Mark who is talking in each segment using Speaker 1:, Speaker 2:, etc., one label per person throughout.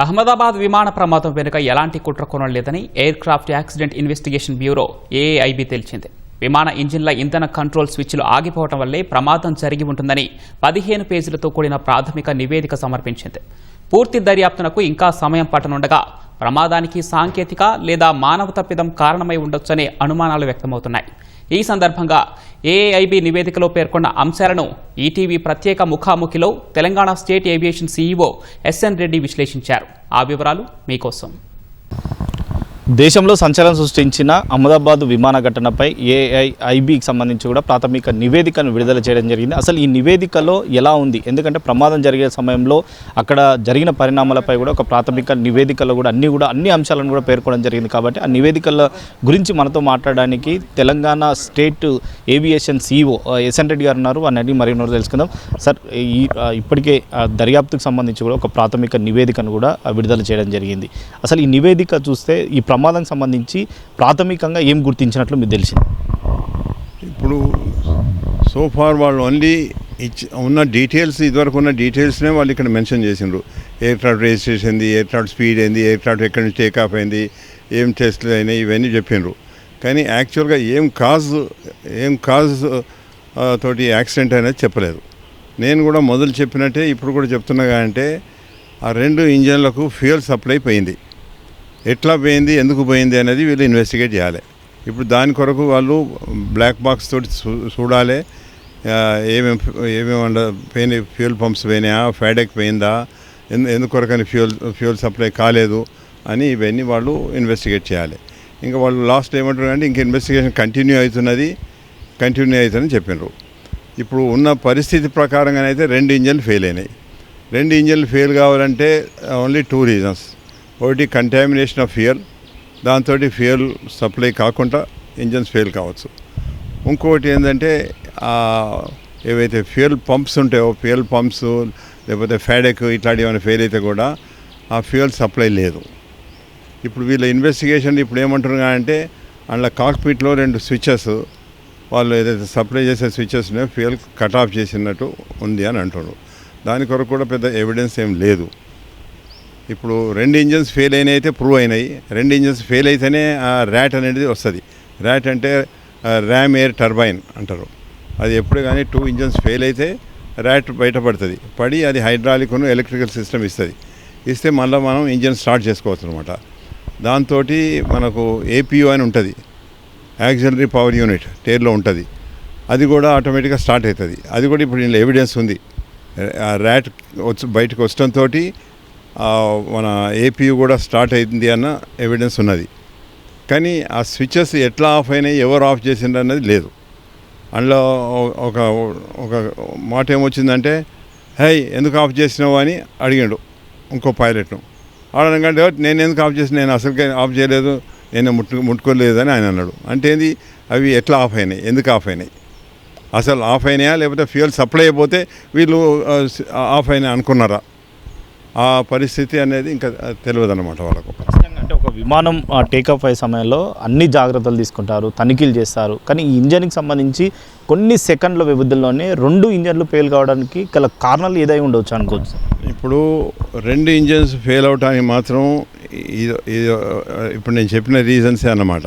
Speaker 1: అహ్మదాబాద్ విమాన ప్రమాదం వెనుక ఎలాంటి కుట్ర కొనలేదని aircraft accident investigation bureau AIB తెలిపింది. విమాన ఇంజిన్ల ఇంధన కంట్రోల్ స్విచ్లు ఆగిపోవడం వల్లే ప్రమాదం జరిగి ఉంటుందని 15 పేజీలతో కూడిన ప్రాథమిక నివేదిక సమర్పించింది. పూర్తి దర్యాప్తునకు ఇంకా సమయం పట్టనుండగా ప్రమాదానికి సాంకేతిక లేదా మానవ తప్పిదం కారణమై ఉండొచ్చనే అనుమానాలు వ్యక్తమవుతున్నాయి. ఈ సందర్భంగా ఏఐబీ నివేదికలో పేర్కొన్న అంశాలను ఈటీవీ ప్రత్యేక ముఖాముఖిలో Telangana state aviation CEO S N Reddy విశ్లేషించారు. ఆ వివరాలు మీకోసం.
Speaker 2: దేశంలో సంచలనం సృష్టించిన అహ్మదాబాద్ విమాన ఘటనపై ఏఐబీకి సంబంధించి కూడా ప్రాథమిక నివేదికను విడుదల చేయడం జరిగింది. అసలు ఈ నివేదికలో ఎలా ఉంది, ఎందుకంటే ప్రమాదం జరిగే సమయంలో అక్కడ జరిగిన పరిణామాలపై కూడా ఒక ప్రాథమిక నివేదికలో కూడా అన్ని అంశాలను కూడా పేర్కొనడం జరిగింది. కాబట్టి ఆ నివేదికల గురించి మనతో మాట్లాడడానికి Telangana state aviation CEO S N Reddy గారు ఉన్నారు. వారిని మరిన్నో తెలుసుకుందాం. సార్, ఇప్పటికే దర్యాప్తుకు సంబంధించి కూడా ఒక ప్రాథమిక నివేదికను కూడా విడుదల చేయడం జరిగింది. అసలు ఈ నివేదిక చూస్తే ఈ ప్రమాదానికి సంబంధించి ప్రాథమికంగా ఏం గుర్తించినట్లు మీకు తెలిసింది?
Speaker 3: ఇప్పుడు సోఫార్ వాళ్ళు ఓన్లీ ఉన్న డీటెయిల్స్, ఇదివరకు ఉన్న డీటెయిల్స్నే వాళ్ళు ఇక్కడ మెన్షన్ చేసిండ్రు. ఎయిర్ క్రాఫ్ట్ రిజిస్ట్రేషన్ ఏంది, ఎయిర్ క్రాఫ్ట్ స్పీడ్ ఏంది, ఎయిర్ క్రాఫ్ట్ ఎక్కడి నుంచి టేక్ ఆఫ్ అయింది, ఏం టెస్ట్లు అయినాయి, ఇవన్నీ చెప్పిండ్రు. కానీ యాక్చువల్గా ఏం కాజ్ తోటి యాక్సిడెంట్ అనేది చెప్పలేదు. నేను కూడా మొదలు చెప్పినట్టే ఇప్పుడు కూడా చెప్తున్నా. అంటే ఆ 2 ఇంజన్లకు ఫ్యూయల్ సప్లై పోయింది. ఎట్లా పోయింది, ఎందుకు పోయింది అనేది వీళ్ళు ఇన్వెస్టిగేట్ చేయాలి. ఇప్పుడు దాని కొరకు వాళ్ళు బ్లాక్ బాక్స్ తోటి చూడాలి. ఏమేమి పోయినాయి, ఫ్యూయల్ పంప్స్ పోయినాయా, ఫ్యాడెక్ పోయిందా, ఎందుకొరకని ఫ్యూయల్ సప్లై కాలేదు అని ఇవన్నీ వాళ్ళు ఇన్వెస్టిగేట్ చేయాలి. ఇంకా వాళ్ళు లాస్ట్ ఏమంటారు అంటే ఇంక ఇన్వెస్టిగేషన్ కంటిన్యూ అవుతుందని చెప్పినారు. ఇప్పుడు ఉన్న పరిస్థితి ప్రకారంగానైతే 2 ఇంజన్లు ఫెయిల్ అయినాయి. 2 ఇంజన్లు ఫెయిల్ కావాలంటే ఓన్లీ 2 రీజన్స్. ఒకటి కంటామినేషన్ ఆఫ్ ఫ్యూయల్, దాంతో ఫ్యూయల్ సప్లై కాకుండా ఇంజన్స్ ఫెయిల్ కావచ్చు. ఇంకొకటి ఏంటంటే ఏవైతే ఫ్యూయల్ పంప్స్ ఉంటాయో, ఫ్యూయల్ పంప్స్ లేకపోతే ఫ్యాడెక్ ఇట్లాంటివి ఏమైనా ఫెయిల్ అయితే కూడా ఆ ఫ్యూయల్ సప్లై లేదు. ఇప్పుడు వీళ్ళ ఇన్వెస్టిగేషన్ ఇప్పుడు ఏమంటున్నారు అంటే అందులో కాక్పిట్లో 2 స్విచెస్ వాళ్ళు ఏదైతే సప్లై చేసే స్విచెస్నే ఫ్యూయల్ కట్ ఆఫ్ చేసినట్టు ఉంది అని అంటున్నారు. దాని కొరకు కూడా పెద్ద ఎవిడెన్స్ ఏం లేదు. ఇప్పుడు 2 ఇంజన్స్ ఫెయిల్ అయినాయి అయితే ప్రూవ్ అయినాయి. 2 ఇంజన్స్ ఫెయిల్ అయితేనే ఆ ర్యాట్ అనేది వస్తుంది. ర్యాట్ అంటే ర్యామ్ ఎయిర్ టర్బైన్ అంటారు. అది ఎప్పుడు కానీ 2 ఇంజన్స్ ఫెయిల్ అయితే ర్యాట్ బయటపడుతుంది. పడి అది హైడ్రాలిక్ను ఎలక్ట్రికల్ సిస్టమ్ ఇస్తే మళ్ళీ మనం ఇంజన్ స్టార్ట్ చేసుకోవచ్చు అనమాట. దాంతో మనకు ఏపీయూ అని ఉంటుంది, యాక్సిలరీ పవర్ యూనిట్ టైర్లో ఉంటుంది. అది కూడా ఆటోమేటిక్గా స్టార్ట్ అవుతుంది. అది కూడా ఇప్పుడు ఇందులో ఎవిడెన్స్ ఉంది. ఆ ర్యాట్ బయటకు వచ్చడంతో మన ఏపీయూ కూడా స్టార్ట్ అయింది అన్న ఎవిడెన్స్ ఉన్నది. కానీ ఆ స్విచెస్ ఎట్లా ఆఫ్ అయినాయి, ఎవరు ఆఫ్ చేసిండ్రు అన్నది లేదు. అందులో ఒక మాట ఏమొచ్చిందంటే, హై ఎందుకు ఆఫ్ చేసినావు అని అడిగాడు ఇంకో పైలట్ను. అడగంటే నేను ఎందుకు ఆఫ్ చేసిన, నేను అసలుకే ఆఫ్ చేయలేదు, నేను ముట్టుకోలేదు అని ఆయన అన్నాడు. అంటే ఏంది, అవి ఎట్లా ఆఫ్ అయినాయి, ఎందుకు ఆఫ్ అయినాయి, అసలు ఆఫ్ అయినాయా లేకపోతే ఫ్యూయల్ సప్లై అయిపోతే వీళ్ళు ఆఫ్ అయినా అనుకున్నారా, ఆ పరిస్థితి అనేది ఇంకా తెలియదు అన్నమాట వాళ్ళకు.
Speaker 2: అంటే ఒక విమానం టేకాఫ్ అయ్యే సమయంలో అన్ని జాగ్రత్తలు తీసుకుంటారు, తనిఖీలు చేస్తారు. కానీ ఈ ఇంజన్కి సంబంధించి కొన్ని సెకండ్ల వ్యవధిలోనే 2 ఇంజన్లు ఫెయిల్ కావడానికి గల కారణాలు ఏదై ఉండవచ్చు అనుకోవచ్చు.
Speaker 3: ఇప్పుడు 2 ఇంజన్స్ ఫెయిల్ అవడానికి మాత్రం ఇప్పుడు నేను చెప్పిన రీజన్సే అన్నమాట.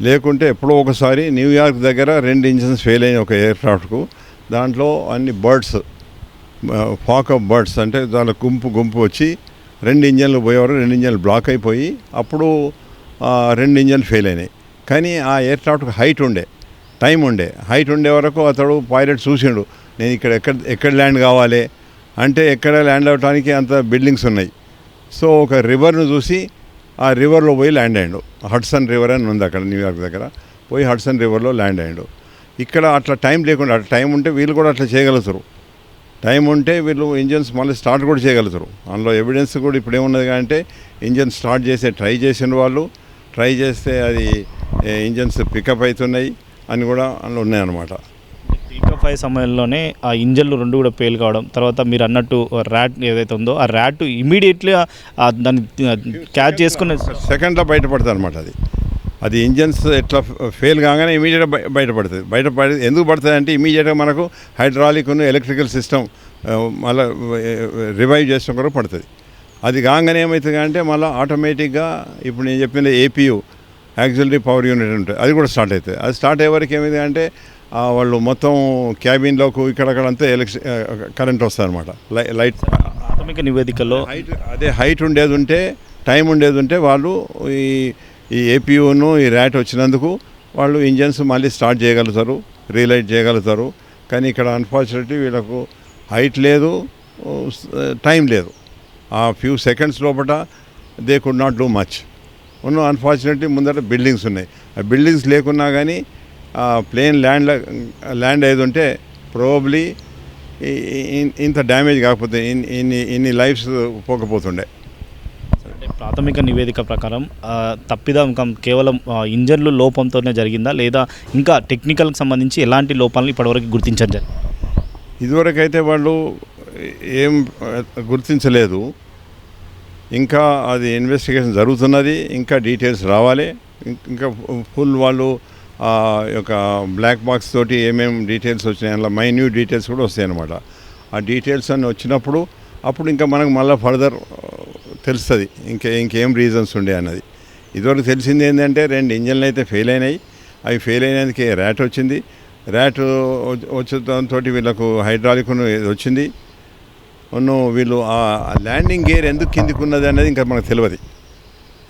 Speaker 3: లేకుంటే ఎప్పుడో ఒకసారి న్యూయార్క్ దగ్గర 2 ఇంజన్స్ ఫెయిల్ అయిన ఒక ఎయిర్క్రాఫ్ట్కు, దాంట్లో అన్ని బర్డ్స్, ఫాక్ ఆఫ్ బర్డ్స్ అంటే దాని గుంపు వచ్చి 2 ఇంజన్లు పోయేవారు, 2 ఇంజన్లు బ్లాక్ అయిపోయి అప్పుడు 2 ఇంజన్లు ఫెయిల్ అయినాయి. కానీ ఆ ఎయిర్క్రాఫ్ట్కి హైట్ ఉండే వరకు అతడు పైలట్ చూసిండు, నేను ఎక్కడ ల్యాండ్ కావాలి అంటే ఎక్కడ ల్యాండ్ అవడానికి అంత బిల్డింగ్స్ ఉన్నాయి. సో ఒక రివర్ను చూసి ఆ రివర్లో పోయి ల్యాండ్ అయ్యాడు. హడ్సన్ రివర్ అని ఉంది అక్కడ న్యూయార్క్ దగ్గర, పోయి హడ్సన్ రివర్లో ల్యాండ్ అయ్యాడు. ఇక్కడ అట్లా టైం లేకుండా, అట్లా టైం ఉంటే వీళ్ళు కూడా అట్లా చేయగలుగుతారు. టైం ఉంటే వీళ్ళు ఇంజన్స్ మళ్ళీ స్టార్ట్ కూడా చేయగలుగుతారు. అందులో ఎవిడెన్స్ కూడా ఇప్పుడు ఏమున్నది అంటే ఇంజన్ స్టార్ట్ చేసే ట్రై చేస్తే అది ఇంజన్స్ పికప్ అవుతున్నాయి అని కూడా అందులో ఉన్నాయన్నమాట.
Speaker 2: టేకాఫ్ అయ్యే సమయంలోనే ఆ ఇంజన్లు 2 కూడా ఫెయిల్ కావడం, తర్వాత మీరు అన్నట్టు ర్యాట్ ఏదైతే ఉందో ఆ ర్యాట్ ఇమీడియట్లీ దాన్ని క్యాచ్ చేసుకునే
Speaker 3: సెకండ్లో బయటపడుతుంది అనమాట. అది ఇంజన్స్ ఎట్లా ఫెయిల్ కాగానే ఇమీడియట్గా బయటపడి ఎందుకు పడుతుంది అంటే ఇమీడియట్గా మనకు హైడ్రాలిక్ను ఎలక్ట్రికల్ సిస్టమ్ మళ్ళీ రివైవ్ చేసిన కూడా పడుతుంది. అది కాగానే ఏమవుతుంది అంటే మళ్ళీ ఆటోమేటిక్గా ఇప్పుడు నేను చెప్పిన ఏపీయూ యాక్సిలరీ పవర్ యూనిట్ ఉంటుంది, అది కూడా స్టార్ట్ అవుతుంది. అది స్టార్ట్ అయ్యే వరకు ఏమైంది అంటే వాళ్ళు మొత్తం క్యాబిన్లోకి ఇక్కడక్కడంతా కరెంట్ వస్తుంది అనమాట. లైట్
Speaker 2: ప్రాథమిక నివేదికలో
Speaker 3: అదే హైట్ ఉండేది ఉంటే, టైం ఉండేది ఉంటే వాళ్ళు ఈ ఏపీయూను ఈ ర్యాట్ వచ్చినందుకు వాళ్ళు ఇంజన్స్ మళ్ళీ స్టార్ట్ చేయగలుగుతారు, రీలైట్ చేయగలుగుతారు. కానీ ఇక్కడ అన్ఫార్చునేట్లీ వీళ్ళకు హైట్ లేదు, టైం లేదు. ఆ ఫ్యూ సెకండ్స్ లోపల they could not do much. Unfortunately ముందర బిల్డింగ్స్ ఉన్నాయి. ఆ బిల్డింగ్స్ లేకున్నా కానీ ప్లేన్ ల్యాండ్ అయ్యేది ఉంటే ప్రోబబ్లీ ఇంత డ్యామేజ్ కాకపోతే ఇన్ని లైఫ్స్ పోకపోతుండే.
Speaker 2: అంటే ప్రాథమిక నివేదిక ప్రకారం తప్పిదం కేవలం ఇంజన్లు లోపంతోనే జరిగిందా, లేదా ఇంకా టెక్నికల్కి సంబంధించి ఎలాంటి లోపాలను ఇప్పటివరకు గుర్తించారు?
Speaker 3: ఇదివరకు అయితే వాళ్ళు ఏం గుర్తించలేదు. ఇంకా అది ఇన్వెస్టిగేషన్ జరుగుతున్నది, ఇంకా డీటెయిల్స్ రావాలి. ఇంకా ఫుల్ వాళ్ళు యొక్క బ్లాక్ బాక్స్ తోటి ఏమేమి డీటెయిల్స్ వచ్చినాయి అలా మైన్యూట్ డీటెయిల్స్ కూడా వస్తాయి అన్నమాట. ఆ డీటెయిల్స్ అన్నీ వచ్చినప్పుడు అప్పుడు ఇంకా మనకు మళ్ళీ ఫర్దర్ తెలుస్తుంది ఇంకేం రీజన్స్ ఉండే అన్నది. ఇదివరకు తెలిసింది ఏంటంటే 2 ఇంజన్లు అయితే ఫెయిల్ అయినాయి. అవి ఫెయిల్ అయినందుకే ర్యాట్ వచ్చింది. ర్యాట్ వచ్చడంతో వీళ్ళకు హైడ్రాలిక్ వచ్చింది. వీళ్ళు ఆ ల్యాండింగ్ గేర్ ఎందుకు కిందికి ఉన్నది అనేది ఇంకా మనకు తెలియదు.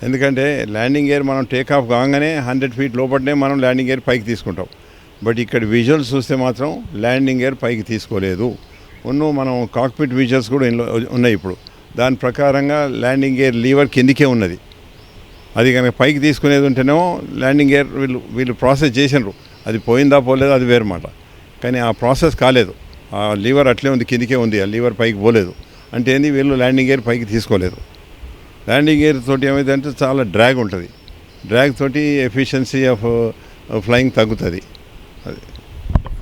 Speaker 3: ఎందుకంటే ల్యాండింగ్ గేర్ మనం టేక్ ఆఫ్ కాగానే 100 feet లోపలనే మనం ల్యాండింగ్ గేర్ పైకి తీసుకుంటాం. బట్ ఇక్కడ విజువల్స్ చూస్తే మాత్రం ల్యాండింగ్ గేర్ పైకి తీసుకోలేదు. మనం కాక్పిట్ విజువల్స్ కూడా ఉన్నాయి ఇప్పుడు. దాని ప్రకారంగా ల్యాండింగ్ గేర్ లీవర్ కిందికే ఉన్నది. అది కనుక పైకి తీసుకునేది ఉంటేనేమో ల్యాండింగ్ గేర్ వీళ్ళు ప్రాసెస్ చేసినారు. అది పోయిందా పోలేదా అది వేరు మాట. కానీ ఆ ప్రాసెస్ కాలేదు. ఆ లీవర్ అట్లే ఉంది, కిందికే ఉంది. ఆ లీవర్ పైకి పోలేదు అంటే ఏంది, వీళ్ళు ల్యాండింగ్ గేర్ పైకి తీసుకోలేదు. ల్యాండింగ్ గేర్ తోటి ఏమైందంటే చాలా డ్రాగ్ ఉంటుంది. డ్రాగ్ తోటి ఎఫిషియన్సీ ఆఫ్ ఫ్లయింగ్ తగ్గుతుంది. అది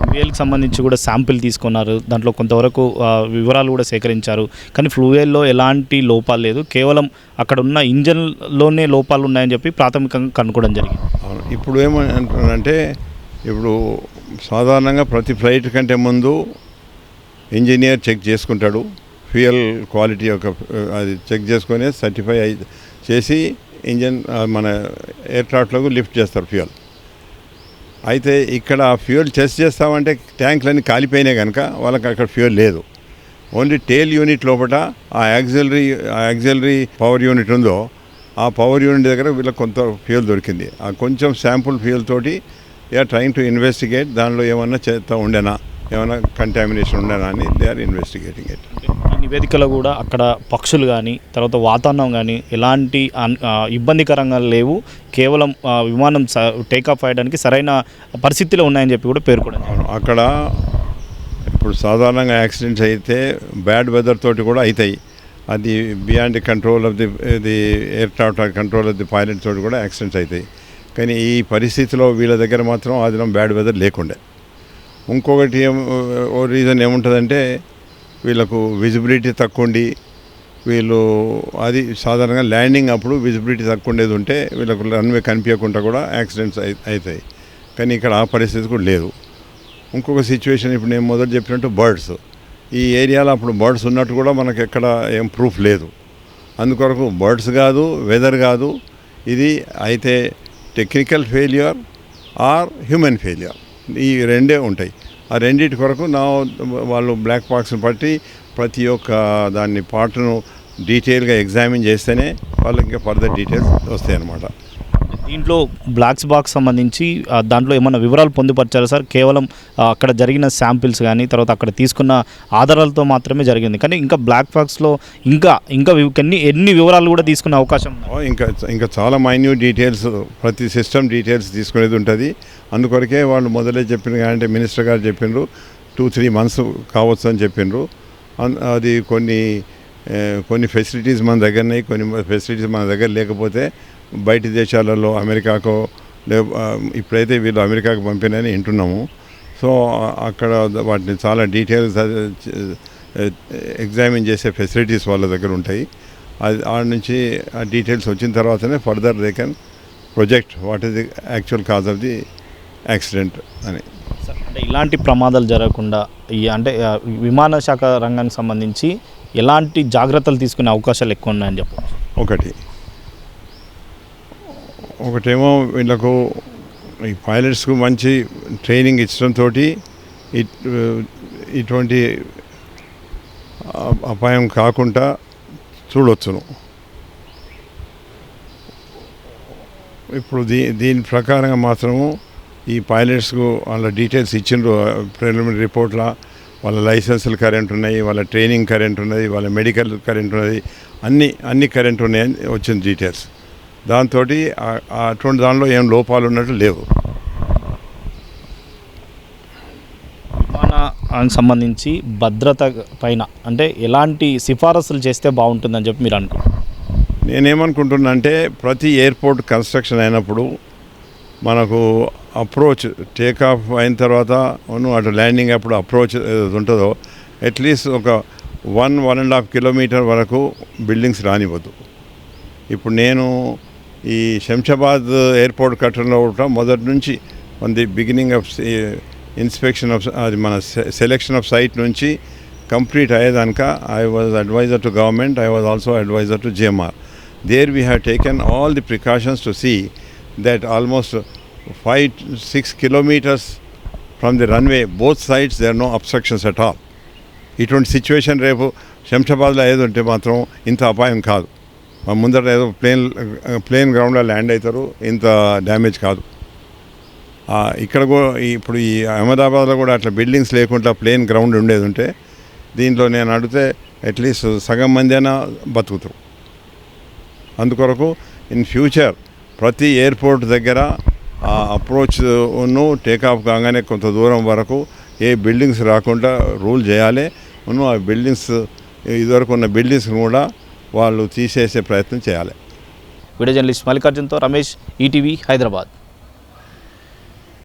Speaker 2: ఫ్లూయల్కి సంబంధించి కూడా శాంపిల్ తీసుకున్నారు, దాంట్లో కొంతవరకు వివరాలు కూడా సేకరించారు. కానీ ఫ్లూయల్లో ఎలాంటి లోపాలు లేదు, కేవలం అక్కడ ఉన్న ఇంజన్లోనే లోపాలు ఉన్నాయని చెప్పి ప్రాథమికంగా కనుక్కోవడం జరిగింది.
Speaker 3: ఇప్పుడు ఏమంటున్నారంటే, ఇప్పుడు సాధారణంగా ప్రతి ఫ్లైట్ కంటే ముందు ఇంజనీర్ చెక్ చేసుకుంటాడు ఫ్యూయల్ క్వాలిటీ యొక్క, అది చెక్ చేసుకొని సర్టిఫై చేసి ఇంజన్ మన ఎయిర్క్రాఫ్ట్లోకి లిఫ్ట్ చేస్తారు ఫ్యూయల్. అయితే ఇక్కడ ఫ్యూయల్ టెస్ట్ చేస్తామంటే ట్యాంకులన్నీ కాలిపోయినాయి కనుక వాళ్ళకి అక్కడ ఫ్యూయల్ లేదు. ఓన్లీ టేల్ యూనిట్ లోపల ఆ యాక్సిలరీ పవర్ యూనిట్ ఉందో ఆ పవర్ యూనిట్ దగ్గర వీళ్ళకి కొంత ఫ్యూయల్ దొరికింది. ఆ కొంచెం శాంపుల్ ఫ్యూయల్ తోటి ట్రైంగ్ టు ఇన్వెస్టిగేట్ దానిలో ఏమన్నా చేత ఉండేనా, ఏమైనా కంటామినేషన్ ఉండేనా అని దే ఆర్ ఇన్వెస్టిగేటింగ్ ఇట్.
Speaker 2: ఈ నివేదికలో కూడా అక్కడ పక్షులు కానీ తర్వాత వాతావరణం కానీ ఎలాంటి ఇబ్బందికరంగా లేవు, కేవలం విమానం టేకాఫ్ అయ్యడానికి సరైన పరిస్థితిలో ఉన్నాయని చెప్పి కూడా పేర్కొన్నారు.
Speaker 3: అక్కడ ఇప్పుడు సాధారణంగా యాక్సిడెంట్స్ అయితే బ్యాడ్ వెదర్ తోటి కూడా అవుతాయి. అది beyond control of the aircraft control of the pilot తోటి కూడా యాక్సిడెంట్స్ అవుతాయి. కానీ ఈ పరిస్థితిలో వీళ్ళ దగ్గర మాత్రం ఆ దినం బ్యాడ్ వెదర్ లేకుండే. ఇంకొకటి ఓ రీజన్ ఏముంటుందంటే వీళ్ళకు విజిబిలిటీ తక్కువ ఉండి వీళ్ళు అది సాధారణంగా ల్యాండింగ్ అప్పుడు విజిబిలిటీ తక్కువ ఉండేది ఉంటే వీళ్ళకు రన్వే కనిపించకుండా కూడా యాక్సిడెంట్స్ అవుతాయి. కానీ ఇక్కడ ఆ పరిస్థితి కూడా లేదు. ఇంకొక సిచ్యువేషన్ ఇప్పుడు నేను మొదలు చెప్పినట్టు బర్డ్స్, ఈ ఏరియాలో అప్పుడు బర్డ్స్ ఉన్నట్టు కూడా మనకు ఎక్కడ ఏం ప్రూఫ్ లేదు. అందుకొరకు బర్డ్స్ కాదు, వెదర్ కాదు, ఇది అయితే technical failure or human failure, ఈ రెండే ఉంటాయి. ఆ రెండింటి కొరకు వాళ్ళు బ్లాక్ బాక్స్ని బట్టి ప్రతి ఒక్క దాన్ని పార్ట్ను డీటెయిల్గా ఎగ్జామిన్ చేస్తేనే వాళ్ళకి ఇంకా ఫర్దర్ డీటెయిల్స్ వస్తాయి అన్నమాట.
Speaker 2: దీంట్లో బ్లాక్ బాక్స్ సంబంధించి దాంట్లో ఏమైనా వివరాలు పొందుపరిచారు సార్? కేవలం అక్కడ జరిగిన శాంపిల్స్ కానీ తర్వాత అక్కడ తీసుకున్న ఆధారాలతో మాత్రమే జరిగింది, కానీ ఇంకా బ్లాక్ బాక్స్లో ఇంకా ఎన్ని వివరాలు కూడా తీసుకునే అవకాశం?
Speaker 3: ఇంకా చాలా మైన్యూట్ డీటెయిల్స్, ప్రతి సిస్టమ్ డీటెయిల్స్ తీసుకునేది ఉంటుంది. అందుకొరకే వాళ్ళు మొదలే చెప్పిన అంటే మినిస్టర్ గారు చెప్పిండ్రు 2-3 months కావచ్చు అని చెప్పిండ్రు. అది కొన్ని ఫెసిలిటీస్ మన దగ్గర ఉన్నాయి, కొన్ని ఫెసిలిటీస్ మన దగ్గర లేకపోతే బయట దేశాలలో అమెరికాకో ఇప్పుడైతే వీళ్ళు అమెరికాకు పంపినని వింటున్నాము. సో అక్కడ వాటిని చాలా డీటెయిల్స్ ఎగ్జామిన్ చేసే ఫెసిలిటీస్ వాళ్ళ దగ్గర ఉంటాయి. అది ఆ నుంచి ఆ డీటెయిల్స్ వచ్చిన తర్వాతనే further they can project what is the actual cause of the accident అని.
Speaker 2: అంటే ఇలాంటి ప్రమాదాలు జరగకుండా అంటే విమాన శాఖ రంగానికి సంబంధించి ఎలాంటి జాగ్రత్తలు తీసుకునే అవకాశాలు ఎక్కువ ఉన్నాయని చెప్పవచ్చు?
Speaker 3: ఒకటేమో వీళ్ళకు ఈ పైలట్స్కు మంచి ట్రైనింగ్ ఇచ్చడంతో ఇటువంటి అపాయం కాకుండా చూడవచ్చును. ఇప్పుడు దీని ప్రకారంగా మాత్రము ఈ పైలట్స్కు వాళ్ళ డీటెయిల్స్ ఇచ్చిండ్రు. ప్రిలిమినరీ రిపోర్ట్లా వాళ్ళ లైసెన్సులు కరెంట్ ఉన్నాయి, వాళ్ళ ట్రైనింగ్ కరెంట్ ఉన్నది, వాళ్ళ మెడికల్ కరెంట్ ఉన్నది, అన్ని కరెంట్ ఉన్నాయని వచ్చింది డీటెయిల్స్. దాంతో అటువంటి దానిలో ఏం లోపాలు ఉన్నట్టు లేవు.
Speaker 2: విమానానికి సంబంధించి భద్రత పైన అంటే ఎలాంటి సిఫారసులు చేస్తే బాగుంటుందని చెప్పి మీరు అనుకుంటున్నారు?
Speaker 3: నేనేమనుకుంటున్నా అంటే ప్రతి ఎయిర్పోర్ట్ కన్స్ట్రక్షన్ అయినప్పుడు మనకు అప్రోచ్ టేకాఫ్ అయిన తర్వాత అటు ల్యాండింగ్ అప్పుడు అప్రోచ్ ఏది ఉంటుందో అట్లీస్ట్ ఒక 1.5 కిలోమీటర్ వరకు బిల్డింగ్స్ రానివ్వద్దు. ఇప్పుడు నేను ఈ శంషాబాద్ ఎయిర్పోర్ట్ కట్టడంలో కూడా మొదటి నుంచి the beginning of inspection of అది మన సెలెక్షన్ ఆఫ్ సైట్ నుంచి కంప్లీట్ అయ్యేదాక I was advisor to government, I was also advisor to GMR. There we have taken all the precautions to see that almost 5-6 kilometers from the runway, both sides, there are no obstructions at all. ఇటువంటి situation రేపు శంషాబాద్లో ఏదో ఉంటే మాత్రం ఇంత అపాయం కాదు. ముందర ఏదో ప్లేన్ గ్రౌండ్లో ల్యాండ్ అవుతారు, ఇంత డ్యామేజ్ కాదు. ఇక్కడ కూడా ఇప్పుడు ఈ అహ్మదాబాద్లో కూడా అట్లా బిల్డింగ్స్ లేకుండా ప్లేన్ గ్రౌండ్ ఉండేది ఉంటే దీంట్లో నేను అడిగితే అట్లీస్ట్ సగం మంది అయినా బతుకుతారు. అందుకొరకు ఇన్ ఫ్యూచర్ ప్రతి ఎయిర్పోర్ట్ దగ్గర అప్రోచ్ను టేకాఫ్ కాగానే కొంత దూరం వరకు ఏ బిల్డింగ్స్ రాకుండా రూల్ చేయాలి. ఆ బిల్డింగ్స్ ఇదివరకు ఉన్న బిల్డింగ్స్ కూడా వాళ్ళు తీసేసే ప్రయత్నం చేయాలి.
Speaker 2: వీడియో జర్నలిస్ట్ మల్లికార్జున్తో రమేష్, ఈటీవీ, హైదరాబాద్.